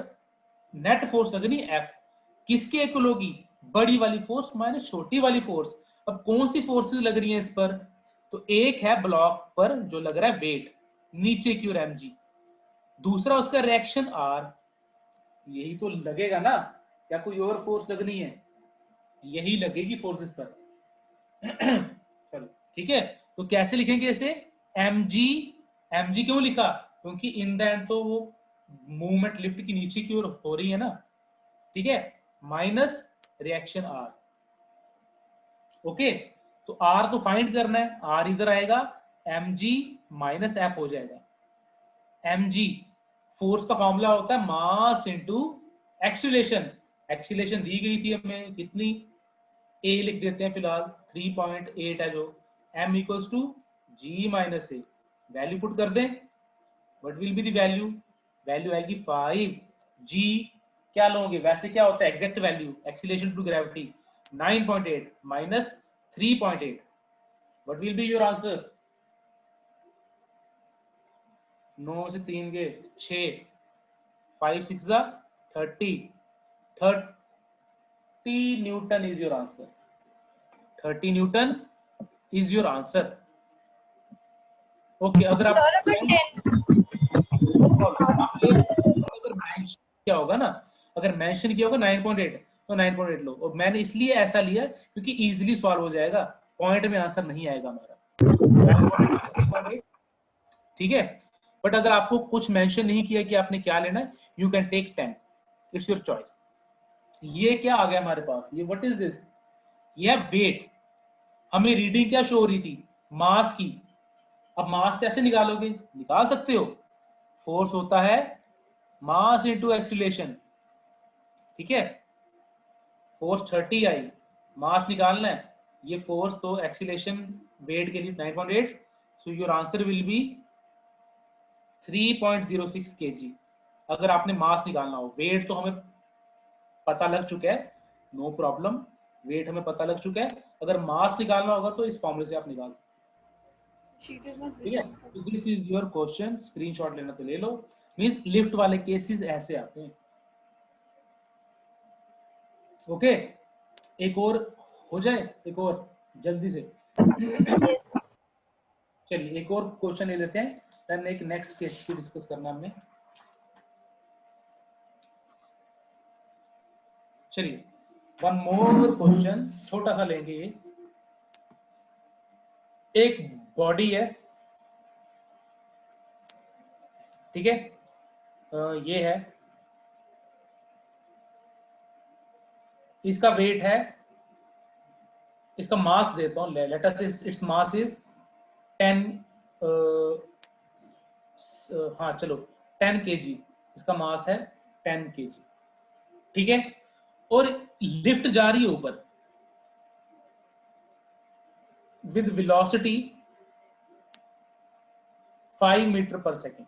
Speaker 1: नेट फोर्स लगनी F, किसके इक्वल होगी? बड़ी वाली फोर्स माइनस छोटी वाली फोर्स। अब कौन सी फोर्सेस लग रही हैं इस पर? तो एक है ब्लॉक पर जो लग रहा है वेट, नीचे की ओर mg, दूसरा उसका रिएक्शन R, यही तो लगेगा ना, क्या कोई और फोर्स लगनी है? यही लगेगी फोर्स इस पर। चलो ठीक है, तो कैसे लिखेंगे इसे? mg, mg क्यों लिखा? क्योंकि इन द एंड तो वो मूवमेंट लिफ्ट की नीचे की ओर हो रही है ना, ठीक है, माइनस रिएक्शन R। ओके, तो R तो फाइंड करना है, R इधर आएगा, mg माइनस F हो जाएगा। mg फोर्स का फॉर्मूला होता है मास इनटू एक्सीलरेशन। एक्सीलरेशन दी गई थी हमें कितनी? a लिख देते हैं फिलहाल, 3.8 है जो, m equals to g minus A, value put कर दें, what will be the value? Value आएगी 5 g, क्या लोगे वैसे, क्या होता है exact value acceleration to gravity? 9.8 minus 3.8, what will be your answer? 9 से 3 गए 6, 5 6 30, 30 newton is your answer. 30 newton is your answer. Okay, अगर आप
Speaker 2: सर अगर 10
Speaker 1: अगर मेंशन किया होगा ना, अगर मेंशन किया होगा 9.8 तो 9.8 लो, और मैंने इसलिए ऐसा लिया क्योंकि इजीली सॉल्व हो जाएगा, पॉइंट में आंसर नहीं आएगा हमारा, ठीक है। बट अगर आपको कुछ मेंशन नहीं किया कि आपने क्या लेना है, you can take 10, it's your choice. ये क्या आ गया हमारे पास? ये व्हाट इज दिस? ये है वेट। हमें रीडिंग क्या शो हो रही थी? मास की। अब मास कैसे निकालोगे? निकाल सकते हो, फोर्स होता है मास इनटू एक्सीलरेशन, ठीक है। फोर्स 30 आई, मास निकालना है, ये फोर्स तो एक्सीलरेशन वेट के लिए 9.8, so your answer will be 3.06 kg। अगर आपने मास निकालना हो, वेट तो हमें पता लग चुका है, नो प्रॉब्लम, वेट हमें पता लग चुका है। अगर मास निकालना होगा तो इस फॉर्मूले से आप निकाल सकते
Speaker 2: sheet is not
Speaker 1: हैं, ठीक है।
Speaker 2: visible.
Speaker 1: तो this is your question, screenshot लेना तो ले लो। मींस लिफ्ट वाले केसेस ऐसे आते हैं। ओके, एक और हो जाए, एक और जल्दी से।
Speaker 2: Yes.
Speaker 1: चलिए एक और क्वेश्चन ले लेते हैं, देन एक नेक्स्ट केस की डिस्कस करना हमने। चलिए वन मोर क्वेश्चन, छोटा सा लेंगे ये। एक बॉडी है, ठीक है, ये है, इसका वेट है, इसका मास देता हूं, let us its mass is 10, हाँ चलो 10 kg, इसका मास है 10 kg, ठीक है। और लिफ्ट जा रही है ऊपर विद वेलोसिटी 5 मीटर पर सेकेंड,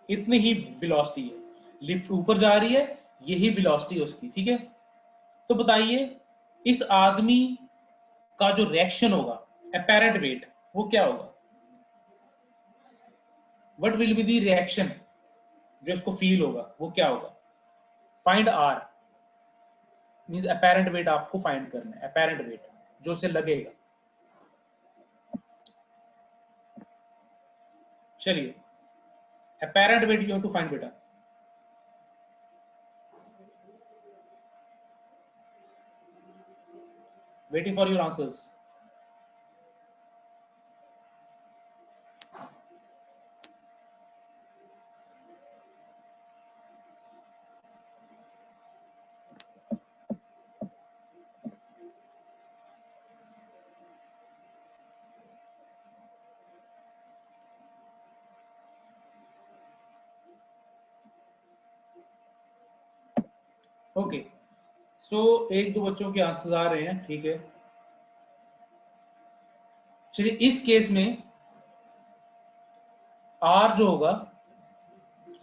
Speaker 1: इतनी ही वेलोसिटी है, लिफ्ट ऊपर जा रही है, यही वेलोसिटी है उसकी, ठीक है। तो बताइए इस आदमी का जो रिएक्शन होगा, अपेरेंट वेट, वो क्या होगा? What will be the reaction जो इसको फील होगा, वो क्या होगा? Find R, means apparent weight आपको फाइंड करना है, अपेरेंट वेट जो उसे लगेगा। चलिए apparent weight you have to find बेटा। Waiting for your answers. Okay, so एक दो बच्चों के आंसर आ रहे हैं, ठीक है। चलिए इस केस में आर जो होगा,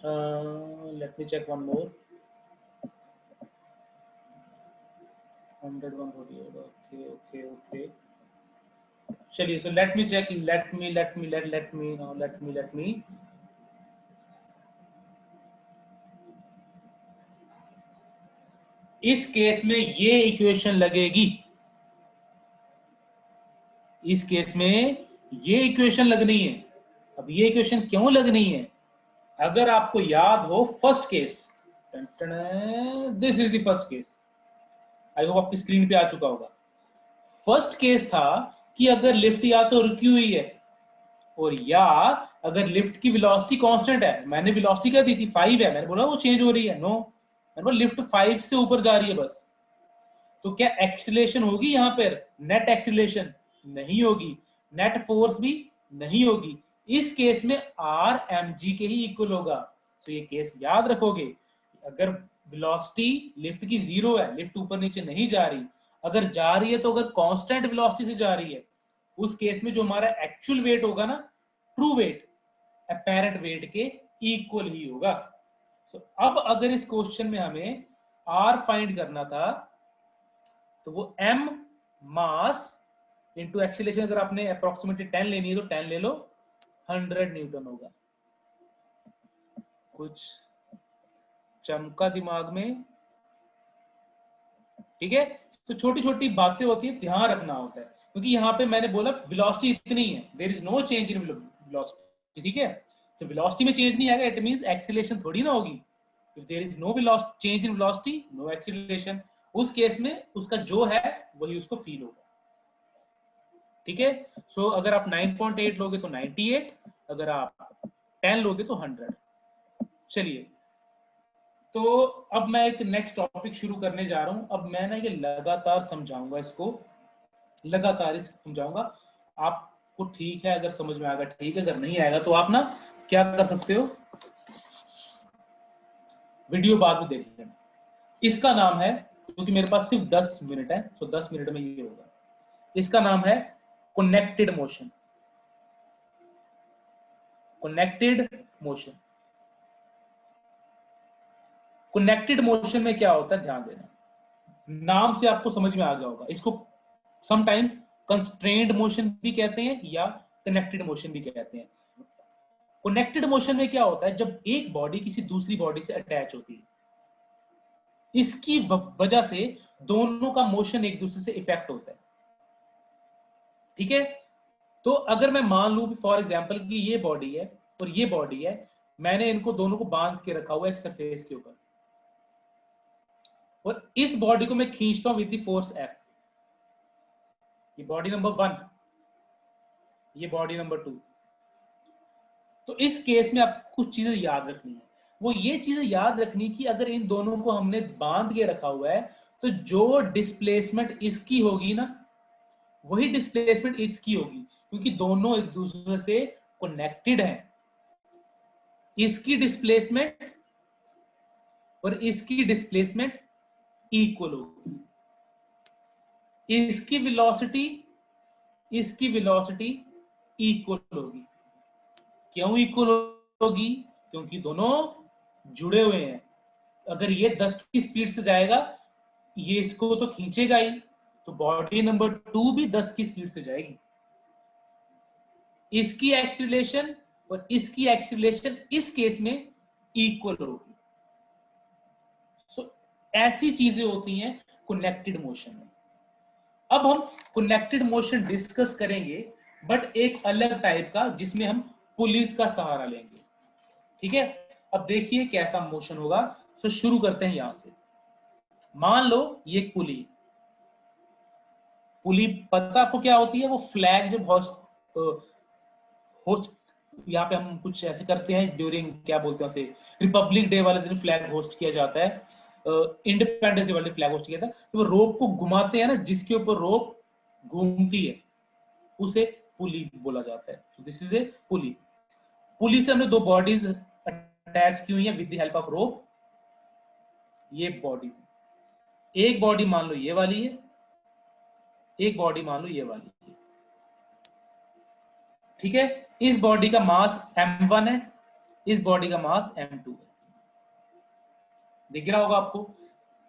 Speaker 1: let me check one more, 100 140 होगा। ओके ओके ओके, चलिए so let me check, let me इस केस में ये इक्वेशन लगेगी, इस केस में ये इक्वेशन लगनी है। अब ये इक्वेशन क्यों लगनी है? अगर आपको याद हो first case, this is the first case, I hope आपकी स्क्रीन पे आ चुका होगा। फर्स्ट केस था कि अगर लिफ्ट या तो रुकी हुई है और या अगर लिफ्ट की वेलोसिटी कांस्टेंट है, मैंने वेलोसिटी क्या दी थी 5 है, मैंने बोला वो चेंज हो रही है, नो, मैंने बोला लिफ्ट 5 से ऊपर जा रही है बस, तो क्या एक्सीलरेशन होगी यहां पर? नेट एक्सीलरेशन नहीं होगी, नेट फोर्स भी नहीं होगी। इस केस में आर एम जी के ही इक्वल होगा। तो ये केस याद रखोगे, अगर वेलोसिटी लिफ्ट की 0 है, लिफ्ट ऊपर नीचे नहीं जा रही, अगर जा रही है तो अगर कांस्टेंट वेलोसिटी से जा रही है, उस केस में जो हमारा एक्चुअल वेट होगा ना, ट्रू वेट अपैरेंट वेट के इक्वल ही होगा। तो अब अगर इस क्वेश्चन में हमें आर फाइंड करना था, तो वो m मास इंटू एक्सीलरेशन, अगर आपने अप्रोक्सीमेटली 10 लेनी है तो 10 ले लो, 100 न्यूटन होगा। कुछ चमका दिमाग में? ठीक है, तो छोटी छोटी बातें होती है, ध्यान रखना होता है, क्योंकि यहाँ पे मैंने बोला वेलोसिटी इतनी है, there is no change in velocity, ठीक है। तो वेलोसिटी में चेंज नहीं आएगा, इट मींस एक्सीलरेशन थोड़ी ना होगी। If there is no velocity change in velocity, no acceleration, उस केस में उसका जो है वही उसको फील होगा, ठीक है। सो अगर आप 9.8 लोगे तो 98, अगर आप 10 लोगे तो 100। चलिए, तो अब मैं एक नेक्स्ट टॉपिक शुरू करने जा रहा हूं। अब मैं ना ये लगातार समझाऊंगा, इसको लगातार समझाऊंगा। आपको ठीक है, अगर समझ में आएगा ठीक है, अगर नहीं आएगा तो आप ना क्या कर सकते हो, वीडियो बाद में देख लेना। इसका नाम है, क्योंकि मेरे पास सिर्फ 10 मिनट है, तो 10 मिनट में ये होगा। इसका नाम है connected motion. Connected motion, connected motion में क्या होता है, ध्यान देना, नाम से आपको समझ में आ गया होगा। इसको समटाइम्स कंस्ट्रेन्ड मोशन भी कहते हैं या कनेक्टेड मोशन भी कहते हैं। कनेक्टेड मोशन में क्या होता है, जब एक बॉडी किसी दूसरी बॉडी से अटैच होती है, इसकी वजह से दोनों का मोशन एक दूसरे से इफेक्ट होता है, ठीक है। तो अगर मैं मान लूं फॉर एग्जांपल कि ये बॉडी है और ये बॉडी है, मैंने इनको दोनों को बांध के रखा हुआ एक सरफेस के ऊपर, और इस बॉडी को मैं खींचता हूं विद द फोर्स F। ये बॉडी नंबर 1, ये बॉडी नंबर 2। तो इस केस में आपको कुछ चीजें याद रखनी है। वो ये चीजें याद रखनी कि अगर इन दोनों को हमने बांध के रखा हुआ है, तो जो डिस्प्लेसमेंट इसकी होगी ना, वही डिस्प्लेसमेंट इसकी होगी, क्योंकि दोनों एक दूसरे से कनेक्टेड हैं। इसकी डिस्प्लेसमेंट और इसकी डिस्प्लेसमेंट इक्वल होगी। इसकी वेलोसिटी इक्वल होगी। क्यों इक्वल होगी? क्योंकि दोनों जुड़े हुए हैं। अगर ये 10 की स्पीड से जाएगा, ये इसको तो खींचेगा ही, तो बॉडी नंबर 2 भी 10 की स्पीड से जाएगी। इसकी एक्सीलरेशन और इसकी एक्सीलरेशन इस केस में इक्वल होगी। सो ऐसी चीजें होती हैं कनेक्टेड मोशन में। अब हम कनेक्टेड मोशन डिस्कस करेंगे, बट एक अलग टाइप का, जिसमें हम पुलिस का सहारा लेंगे, ठीक है। अब देखिए कैसा मोशन होगा। सो शुरू करते हैं यहां से। मान लो ये पुली, पुली पता आपको क्या होती है? वो फ्लैग जब होस्ट यहाँ पे हम कुछ ऐसे करते हैं ड्यूरिंग, क्या बोलते हैं उसे, रिपब्लिक डे वाले दिन फ्लैग होस्ट किया जाता है, इंडिपेंडेंस डे वाले फ्लैग होस्ट किया था, तो वो रोप को घुमाते हैं ना, जिसके ऊपर रोप घूमती है, उसे पुली बोला जाता है। दिस इज ए पुली। पुली से हमने दो बॉडीज अटैच की हुई है with the help of rope. ये बॉडीज, एक बॉडी मान लो ये वाली है, एक बॉडी मान लो ये वाली है, ठीक है। इस बॉडी का मास m1 है, इस बॉडी का मास m2 है, दिख रहा होगा आपको।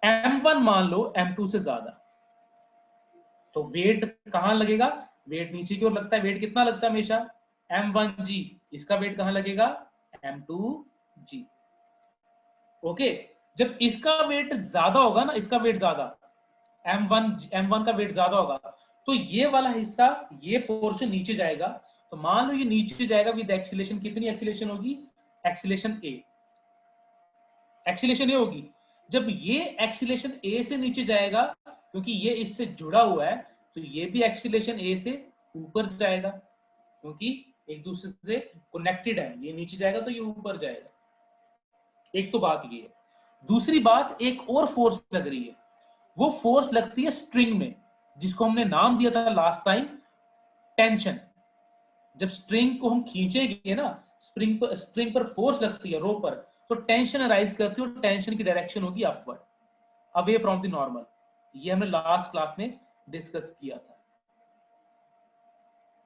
Speaker 1: m1 मान लो m2 से ज्यादा, तो वेट कहां लगेगा, वेट नीचे की ओर लगता है। वेट कितना लगता है हमेशा, m1g, इसका वेट कहां लगेगा, m2g। ओके, जब इसका वेट ज्यादा होगा ना, इसका वेट ज्यादा, m1 का वेट ज्यादा होगा, तो ये वाला हिस्सा, ये पोर्शन नीचे जाएगा। तो मान लो ये नीचे जाएगा विद एक्सीलरेशन, कितनी एक्सीलरेशन होगी, एक्सीलरेशन a, एक्सीलरेशन a होगी। जब ये एक्सीलरेशन a से नीचे जाएगा, क्योंकि ये इससे जुड़ा हुआ है, तो ये भी एक्सीलरेशन a से ऊपर जाएगा, क्योंकि एक दूसरे से कनेक्टेड है। ये नीचे जाएगा तो ये ऊपर जाएगा। एक तो बात ये है। दूसरी बात, एक और फोर्स लग रही है, वो फोर्स लगती है स्ट्रिंग में, जिसको हमने नाम दिया था लास्ट टाइम टेंशन। जब स्ट्रिंग को हम खींचेंगे ना, स्ट्रिंग पर फोर्स लगती है रो पर, तो टेंशन अराइज करती है, और टेंशन की डायरेक्शन होगी upward, away from the normal. ये हमने लास्ट क्लास में डिस्कस किया था,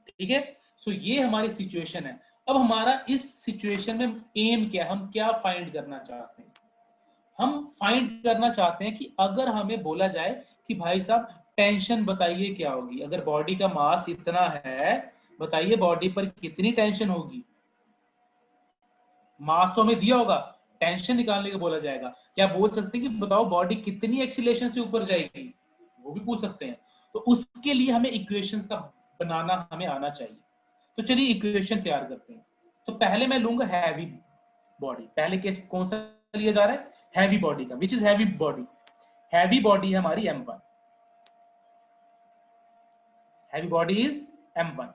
Speaker 1: ठीक है। सो ये हमारी सिचुएशन है। अब हमारा इस सिचुएशन में एम क्या है, हम क्या फाइंड करना चाहते हैं। हम फाइंड करना चाहते हैं कि अगर हमें बोला जाए कि भाई साहब टेंशन बताइए क्या होगी, अगर बॉडी का मास इतना है, बताइए बॉडी पर कितनी टेंशन होगी। मास तो हमें दिया होगा, टेंशन निकालने को बोला जाएगा। क्या बोल सकते हैं कि बताओ बॉडी कितनी एक्सीलरेशन से ऊपर जाएगी, वो भी पूछ सकते हैं। तो उसके लिए हमें इक्वेशंस का बनाना हमें आना चाहिए। तो चलिए इक्वेशन तैयार करते हैं। तो पहले मैं लूंगा हैवी बॉडी। पहले केस कौन सा लिया जा रहा है, हैवी बॉडी का। Which is heavy body, heavy body है हमारी m1, heavy body is m1।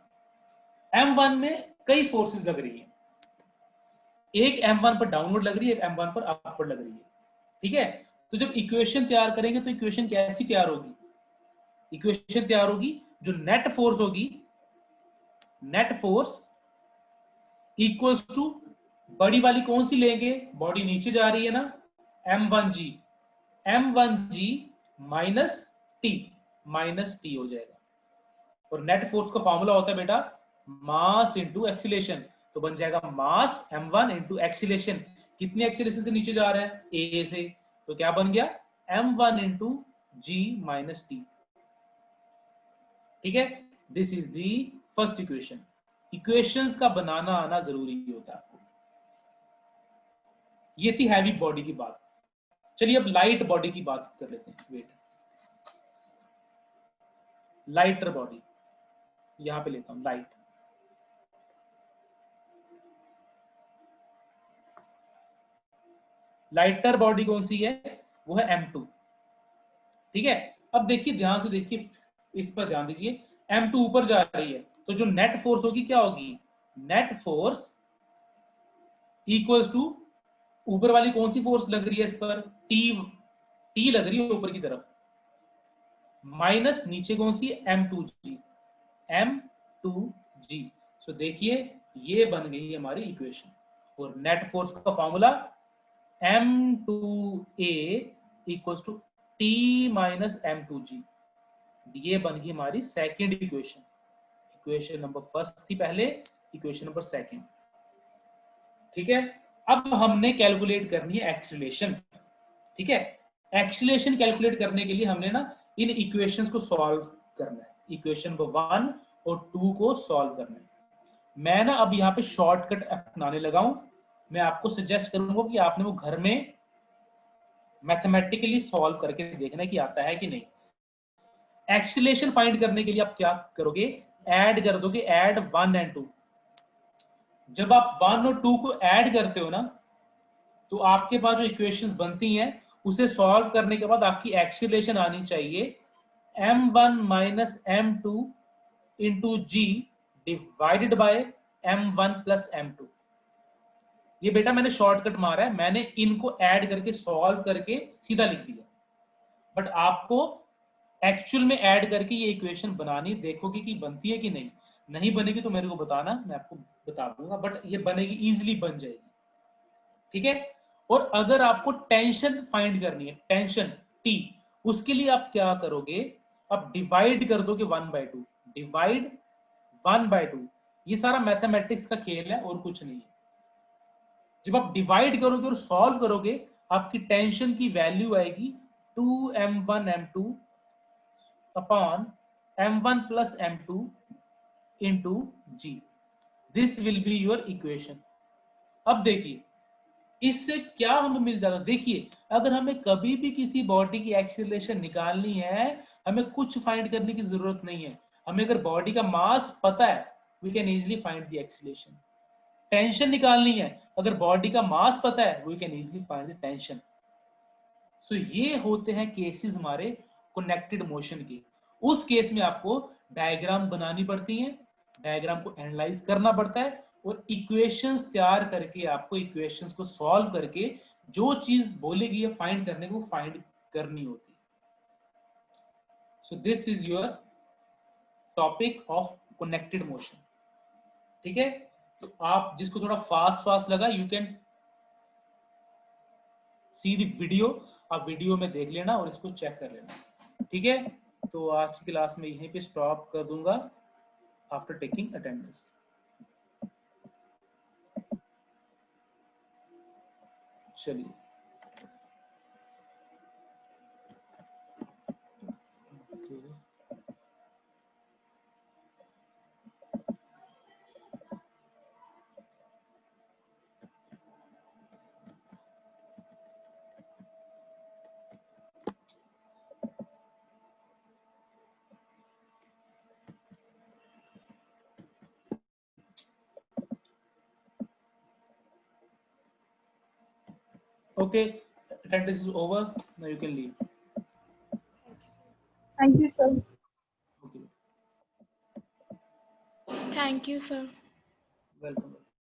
Speaker 1: m1 में कई फोर्सेस लग रही है, एक m1 पर डाउनवर्ड लग रही है, एक m1 पर अपवर्ड लग रही है, ठीक है। तो जब इक्वेशन तैयार करेंगे तो इक्वेशन कैसी तैयार होगी, इक्वेशन तैयार होगी जो नेट फोर्स होगी, नेट फोर्स इक्वल्स टू, बड़ी वाली कौन सी लेंगे, बॉडी नीचे जा रही है ना, m1g, m1g माइनस टी हो जाएगा। और नेट फोर्स का फॉर्मूला होता है बेटा मास इंटू एक्सीलरेशन, तो बन जाएगा मास m1 इंटू एक्सीलरेशन। कितनी एक्सीलरेशन से नीचे जा रहा है, a से, तो क्या बन गया m1 into g minus T, ठीक है। This is the first equation. Equations का बनाना आना जरूरी होता है आपको। ये थी हैवी बॉडी की बात। चलिए अब लाइट बॉडी की बात कर लेते हैं। वेट, लाइटर बॉडी यहां पे लेता हूं, लाइट। लाइटर बॉडी कौन सी है, वो है m2, ठीक है। अब देखिए ध्यान से देखिए, इस पर ध्यान दीजिए, m2 ऊपर जा रही है, तो जो नेट फोर्स होगी क्या होगी, नेट फोर्स इक्वल्स टू, ऊपर वाली कौन सी फोर्स लग रही है इस पर, टी लग रही है ऊपर की तरफ, माइनस नीचे कौन सी m2g। सो देखिए ये बन गई हमारी इक्वेशन। और नेट फोर्स का formula m2a equals to t minus m2g। ये बन गई हमारी second equation. Equation number first थी पहले, इक्वेशन नंबर सेकेंड, ठीक है। अब हमने कैलकुलेट करनी है एक्सीलरेशन, ठीक है। एक्सीलरेशन कैलकुलेट करने के लिए हमने ना इन इक्वेशंस को सॉल्व करना है, इक्वेशन नंबर 1 और 2 को सॉल्व करना है। मैं ना अब यहाँ पे शॉर्टकट अपनाने लगा हूं। मैं आपको सजेस्ट करूंगा कि आपने वो घर में मैथमेटिकली सॉल्व करके देखना है कि आता है कि नहीं। एक्सीलरेशन फाइंड करने के लिए आप क्या करोगे, ऐड कर दोगे, ऐड 1 एंड 2। जब आप 1 और 2 को ऐड करते हो ना, तो आपके पास जो इक्वेशंस बनती हैं उसे सॉल्व करने के बाद आपकी एक्सीलरेशन आनी चाहिए m1 minus m2 into g divided by m1 plus m2। ये बेटा मैंने शॉर्टकट मारा है, मैंने इनको ऐड करके सॉल्व करके सीधा लिख दिया, बट आपको एक्चुअल में ऐड करके ये इक्वेशन बनानी, देखोगे कि बनती है कि नहीं। नहीं बनेगी तो मेरे को बताना, मैं आपको बता दूंगा, बट ये बनेगी, इजीली बन जाएगी, ठीक है। और अगर आपको टेंशन फाइंड करनी है, टेंशन टी, उसके लिए आप क्या करोगे, आप डिवाइड कर दोगे 1/2, डिवाइड 1/2। ये सारा मैथमेटिक्स का खेल है और कुछ नहीं है। जब आप डिवाइड करोगे और सॉल्व करोगे, आपकी टेंशन की वैल्यू आएगी 2m1m2 upon m1 plus m2 into g। This will be your equation. अब देखिए इससे क्या हमें मिल जाता है। देखिए अगर हमें कभी भी किसी बॉडी की एक्सीलरेशन निकालनी है, हमें कुछ फाइंड करने की जरूरत नहीं है। हमें अगर बॉडी का मास पता है, we can easily find the acceleration. Tension निकालनी है, अगर बॉडी का मास पता है, we can easily find the tension. So ये होते हैं केसेस हमारे कनेक्टेड मोशन के। उस केस में आपको डायग्राम बनानी पड़ती है, डायग्राम को एनालाइज करना पड़ता है और इक्वेशंस तैयार करके, आपको इक्वेशंस को सॉल्व करके जो चीज बोलेगी या फाइंड करने को फाइंड करनी होती है। So this is your topic of connected motion. ठीक है, तो आप जिसको थोड़ा फास्ट फास्ट लगा, you can see the video, आप वीडियो में देख लेना और इसको चेक कर लेना। ठीक है, तो आज की क्लास में यहीं पे स्टॉप कर दूंगा आफ्टर टेकिंग अटेंडेंस। चलिए okay, attendance is over, now you can leave.
Speaker 2: Thank you, sir.
Speaker 3: Thank you, sir.
Speaker 1: Okay,
Speaker 2: Thank you, sir.
Speaker 1: welcome.